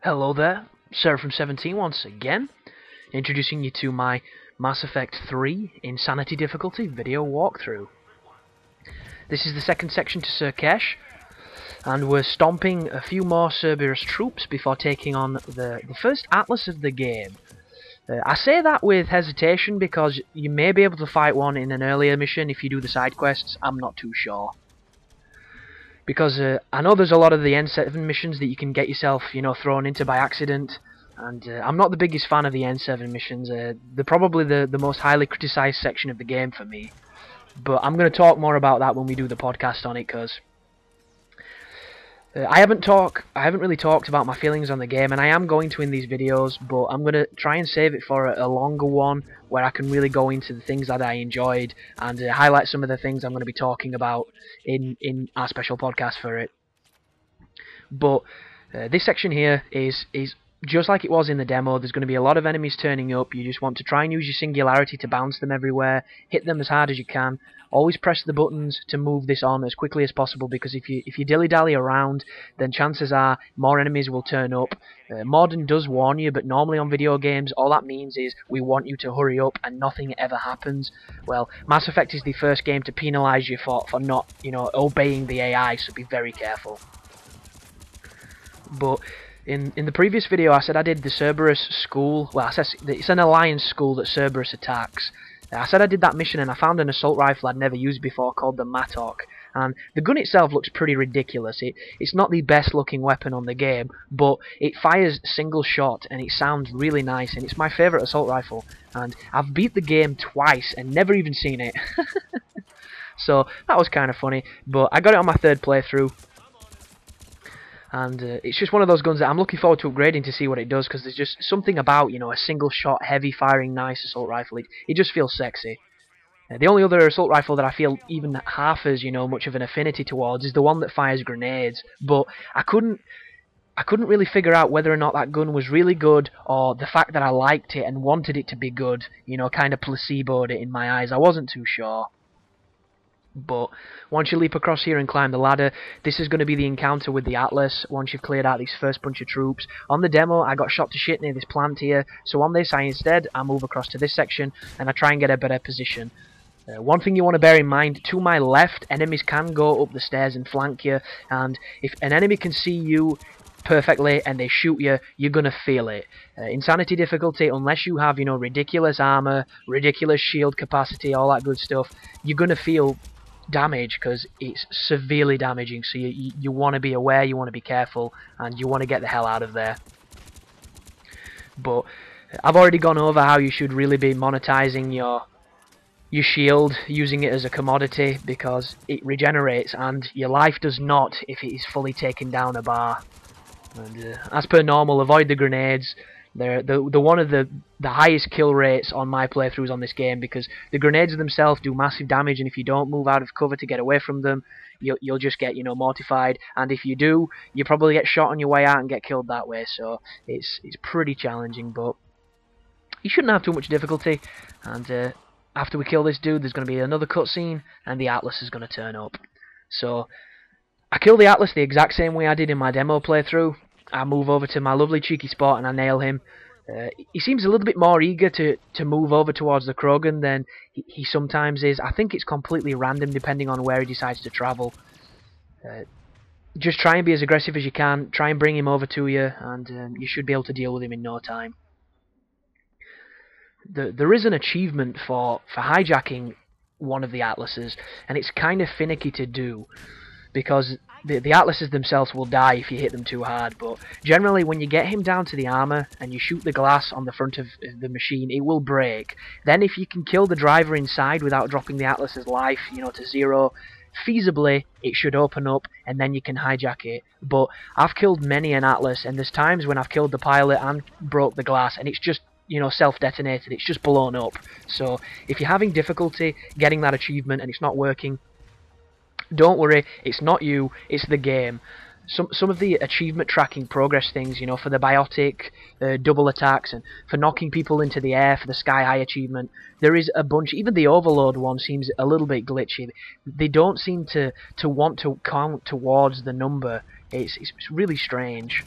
Hello there, Sarah from 17 once again, introducing you to my Mass Effect 3 Insanity difficulty video walkthrough. This is the second section to Sur'Kesh, and we're stomping a few more Cerberus troops before taking on the first Atlas of the game. I say that with hesitation because you may be able to fight one in an earlier mission if you do the side quests. I'm not too sure. Because I know there's a lot of the N7 missions that you can get yourself, thrown into by accident, and I'm not the biggest fan of the N7 missions. They're probably the most highly criticised section of the game for me. But I'm going to talk more about that when we do the podcast on it, because I haven't really talked about my feelings on the game, and I am going to in these videos, but I'm going to try and save it for a longer one where I can really go into the things that I enjoyed and highlight some of the things I'm going to be talking about in our special podcast for it. But this section here is just like it was in the demo. There's going to be a lot of enemies turning up. You just want to try and use your singularity to bounce them everywhere, hit them as hard as you can. Always press the buttons to move this on as quickly as possible, because if you dilly-dally around, then chances are more enemies will turn up. Morden does warn you, but normally on video games all that means is we want you to hurry up and nothing ever happens. Well, Mass Effect is the first game to penalise you for not obeying the AI, so be very careful. But in the previous video I said I did the Cerberus school. Well, I said it's an alliance school that Cerberus attacks. I said I did that mission and I found an assault rifle I'd never used before called the Mattock. And the gun itself looks pretty ridiculous. It's not the best looking weapon on the game, but it fires single shot and it sounds really nice, and it's my favourite assault rifle. And I've beat the game twice and never even seen it. So that was kind of funny, but I got it on my third playthrough. And it's just one of those guns that I'm looking forward to upgrading to see what it does, because there's just something about, a single shot, heavy firing, nice assault rifle. It just feels sexy. The only other assault rifle that I feel even half as, much of an affinity towards is the one that fires grenades. But I couldn't really figure out whether or not that gun was really good, or the fact that I liked it and wanted it to be good, kind of placeboed it in my eyes. I wasn't too sure. But once you leap across here and climb the ladder, this is going to be the encounter with the Atlas once you've cleared out these first bunch of troops. On the demo, I got shot to shit near this plant here, so on this, I move across to this section and I try and get a better position. One thing you want to bear in mind, to my left, enemies can go up the stairs and flank you, and if an enemy can see you perfectly and they shoot you, you're gonna feel it. Insanity difficulty, unless you have, ridiculous armor, ridiculous shield capacity, all that good stuff, you're gonna feel damage, because it's severely damaging. So you want to be aware, you want to be careful, and you want to get the hell out of there. But I've already gone over how you should really be monetizing your shield, using it as a commodity, because it regenerates and your life does not if it is fully taken down a bar. And as per normal, avoid the grenades. They're one of the highest kill rates on my playthroughs on this game, because the grenades themselves do massive damage, and if you don't move out of cover to get away from them, you'll just get mortified, and if you do, you probably get shot on your way out and get killed that way. So it's pretty challenging, but you shouldn't have too much difficulty. And after we kill this dude, there's going to be another cutscene, and the Atlas is going to turn up. So I kill the Atlas the exact same way I did in my demo playthrough. I move over to my lovely cheeky spot and I nail him. He seems a little bit more eager to move over towards the Krogan than he sometimes is. I think it's completely random depending on where he decides to travel. Just try and be as aggressive as you can. Try and bring him over to you, and you should be able to deal with him in no time. There is an achievement for hijacking one of the Atlases, and it's kind of finicky to do, because the Atlases themselves will die if you hit them too hard. But generally, when you get him down to the armor and you shoot the glass on the front of the machine, it will break. Then if you can kill the driver inside without dropping the Atlas's life, to zero, feasibly it should open up and then you can hijack it. But I've killed many an Atlas, and there's times when I've killed the pilot and broke the glass and it's just self-detonated, it's just blown up. So if you're having difficulty getting that achievement and it's not working, don't worry, it's not you, it's the game. Some of the achievement tracking progress things, for the biotic, double attacks, and for knocking people into the air for the sky high achievement, there is a bunch. Even the overload one seems a little bit glitchy. They don't seem to want to count towards the number. It's really strange.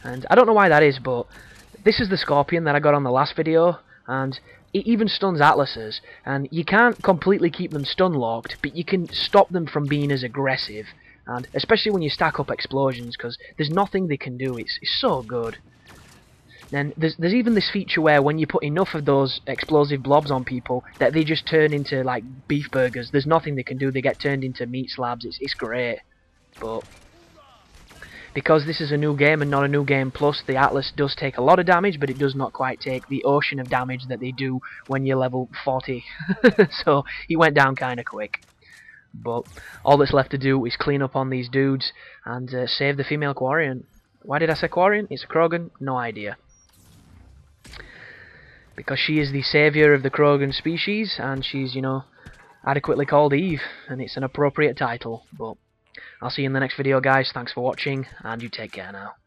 And I don't know why that is, but this is the Scorpion that I got on the last video, and it even stuns Atlases, and you can't completely keep them stun locked, but you can stop them from being as aggressive, and especially when you stack up explosions, because there's nothing they can do. It's so good. Then there's even this feature where when you put enough of those explosive blobs on people that they just turn into like beef burgers. There's nothing they can do. They get turned into meat slabs. It's great. But because this is a new game and not a new game plus, the Atlas does take a lot of damage, but it does not quite take the ocean of damage that they do when you're level 40. So he went down kind of quick. But all that's left to do is clean up on these dudes and save the female Quarian. Why did I say Quarian? It's a Krogan? No idea. Because she is the saviour of the Krogan species, and she's, you know, adequately called Eve, and it's an appropriate title. But I'll see you in the next video, guys. Thanks for watching, and you take care now.